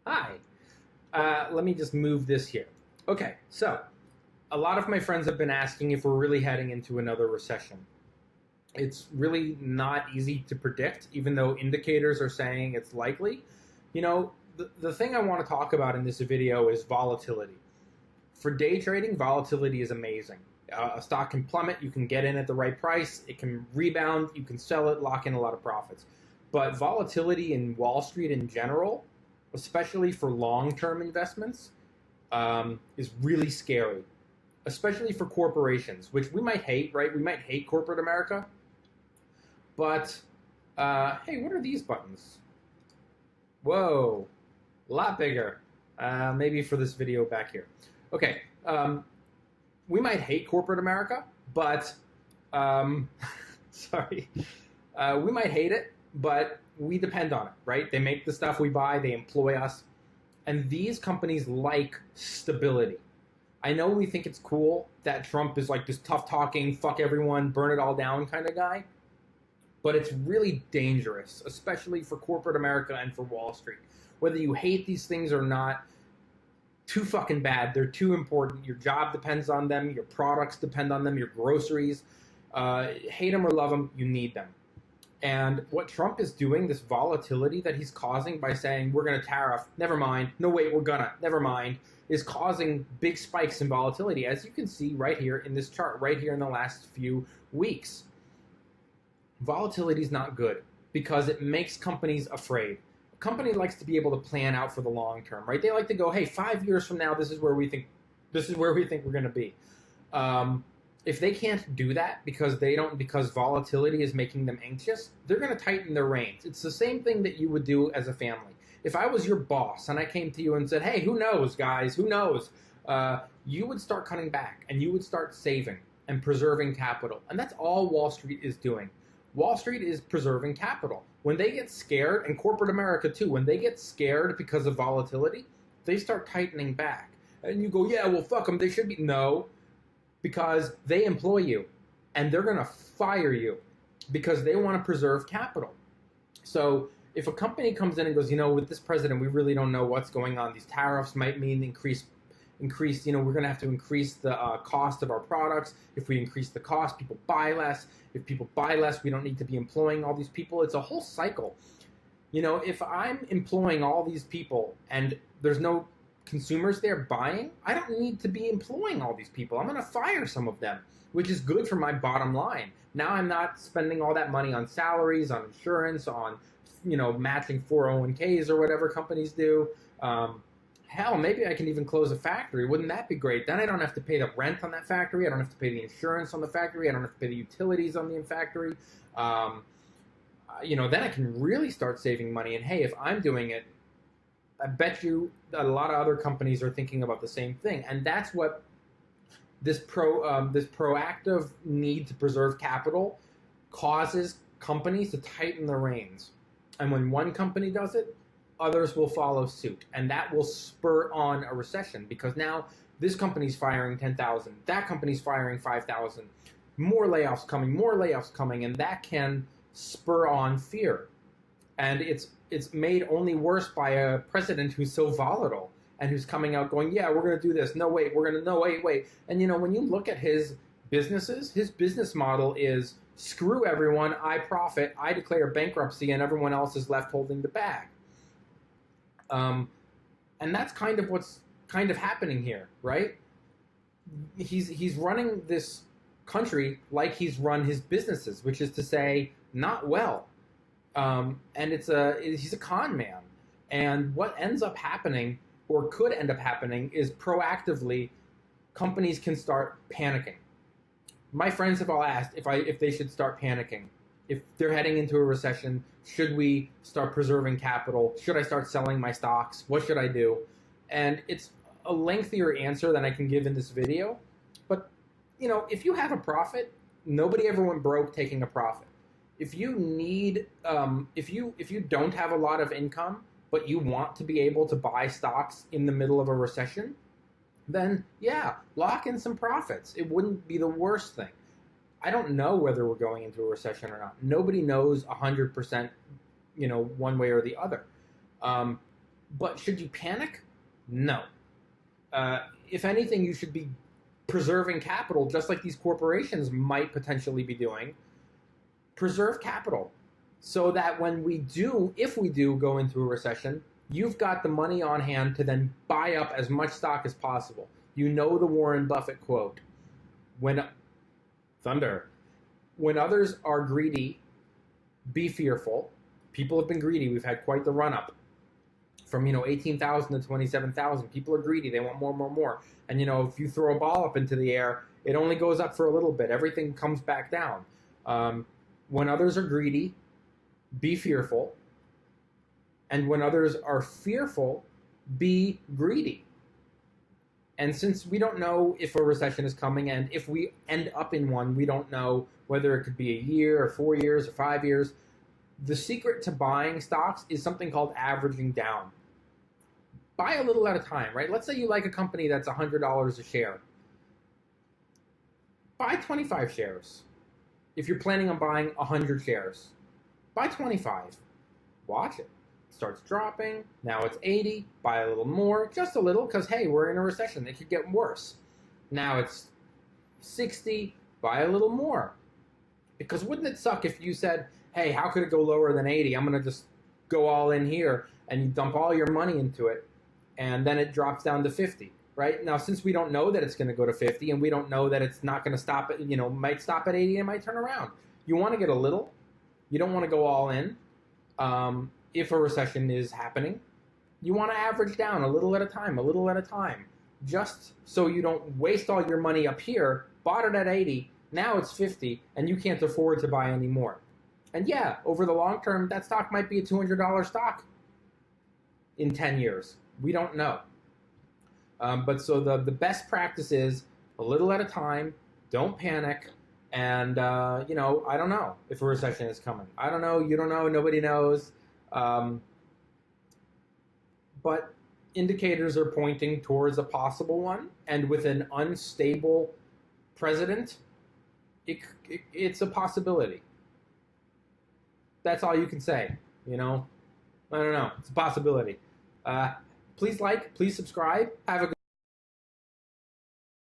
Hi. Let me just move this here. Okay, so a lot of my friends have been asking if we're really heading into another recession. It's really not easy to predict, even though indicators are saying it's likely. The thing I want to talk about in this video is volatility. For day trading, volatility is amazing. A stock can plummet, you can get in at the right price, it can rebound, you can sell it, lock in a lot of profits. But volatility in Wall Street in general, especially for long-term investments, is really scary, especially for corporations, which we might hate, right? We might hate corporate America, but hey, what are these buttons? Whoa, a lot bigger. Maybe for this video back here. Okay, we might hate corporate America, but sorry, we might hate it, but we depend on it, right? They make the stuff we buy, they employ us, and these companies like stability. I know we think it's cool that Trump is like this tough talking, fuck everyone, burn it all down kind of guy, but it's really dangerous, especially for corporate America and for Wall Street. Whether you hate these things or not, too fucking bad. They're too important. Your job depends on them. Your products depend on them. Your groceries. Hate them or love them, you need them. And what Trump is doing, this volatility that he's causing by saying, we're going to tariff, never mind, no wait, we're gonna, never mind, is causing big spikes in volatility, as you can see right here in this chart, right here in the last few weeks. Volatility is not good because it makes companies afraid. A company likes to be able to plan out for the long term, right? They like to go, hey, 5 years from now, this is where we think we're going to be. If they can't do that because volatility is making them anxious, they're going to tighten their reins. It's the same thing that you would do as a family. If I was your boss and I came to you and said, hey, who knows, guys, who knows? You would start cutting back and you would start saving and preserving capital. And that's all Wall Street is doing. Wall Street is preserving capital. When they get scared, and corporate America too, when they get scared because of volatility, they start tightening back. And you go, yeah, well, fuck them, they should be. No, because they employ you, and they're going to fire you because they want to preserve capital. So if a company comes in and goes, with this president, we really don't know what's going on. These tariffs might mean increase, we're going to have to increase the cost of our products. If we increase the cost, people buy less. If people buy less, we don't need to be employing all these people. It's a whole cycle. If I'm employing all these people and there's no consumers there buying, I don't need to be employing all these people. I'm going to fire some of them, which is good for my bottom line. Now I'm not spending all that money on salaries, on insurance, on matching 401ks or whatever companies do. Hell, maybe I can even close a factory. Wouldn't that be great? Then I don't have to pay the rent on that factory. I don't have to pay the insurance on the factory. I don't have to pay the utilities on the factory. Then I can really start saving money. And hey, if I'm doing it, I bet you a lot of other companies are thinking about the same thing. And that's what this proactive need to preserve capital causes companies to tighten the reins. And when one company does it, others will follow suit. And that will spur on a recession because now this company's firing 10,000, that company's firing 5,000, more layoffs coming, and that can spur on fear. And it's made only worse by a president who's so volatile and who's coming out going, yeah, we're going to do this. No, wait, wait. And, when you look at his businesses, his business model is screw everyone, I profit, I declare bankruptcy, and everyone else is left holding the bag. And that's kind of what's kind of happening here, right? He's running this country like he's run his businesses, which is to say, not well. And he's a con man. And what ends up happening, or could end up happening, is proactively companies can start panicking. My friends have all asked if they should start panicking. If they're heading into a recession, should we start preserving capital? Should I start selling my stocks? What should I do? And it's a lengthier answer than I can give in this video. But, if you have a profit, nobody ever went broke taking a profit. If you need, if you don't have a lot of income, but you want to be able to buy stocks in the middle of a recession, then yeah, lock in some profits. It wouldn't be the worst thing. I don't know whether we're going into a recession or not. Nobody knows 100%, one way or the other. But should you panic? No. If anything, you should be preserving capital, just like these corporations might potentially be doing. Preserve capital so that if we do go into a recession, you've got the money on hand to then buy up as much stock as possible. You know the Warren Buffett quote, when others are greedy, be fearful. People have been greedy. We've had quite the run-up from 18,000 to 27,000. People are greedy. They want more. And if you throw a ball up into the air, it only goes up for a little bit. Everything comes back down. When others are greedy, be fearful. And when others are fearful, be greedy. And since we don't know if a recession is coming, and if we end up in one, we don't know whether it could be a year or 4 years or 5 years. The secret to buying stocks is something called averaging down. Buy a little at a time, right? Let's say you like a company that's $100 a share. Buy 25 shares. If you're planning on buying 100 shares, buy 25. Watch it. Starts dropping. Now it's 80. Buy a little more, just a little, because hey, we're in a recession. It could get worse. Now it's 60. Buy a little more. Because wouldn't it suck if you said, hey, how could it go lower than 80? I'm going to just go all in here, and you dump all your money into it, and then it drops down to 50, right? Now, since we don't know that it's going to go to 50, and we don't know that it's not going to stop at, might stop at 80 and might turn around. You want to get a little. You don't want to go all in. If a recession is happening, you want to average down a little at a time, just so you don't waste all your money up here, bought it at 80, now it's 50, and you can't afford to buy any more. And yeah, over the long term, that stock might be a $200 stock in 10 years. We don't know. But so the best practice is a little at a time, don't panic, and, I don't know if a recession is coming. I don't know, you don't know, nobody knows. But indicators are pointing towards a possible one, and with an unstable president, it's a possibility. That's all you can say, I don't know. It's a possibility. Please like, please subscribe. Have a good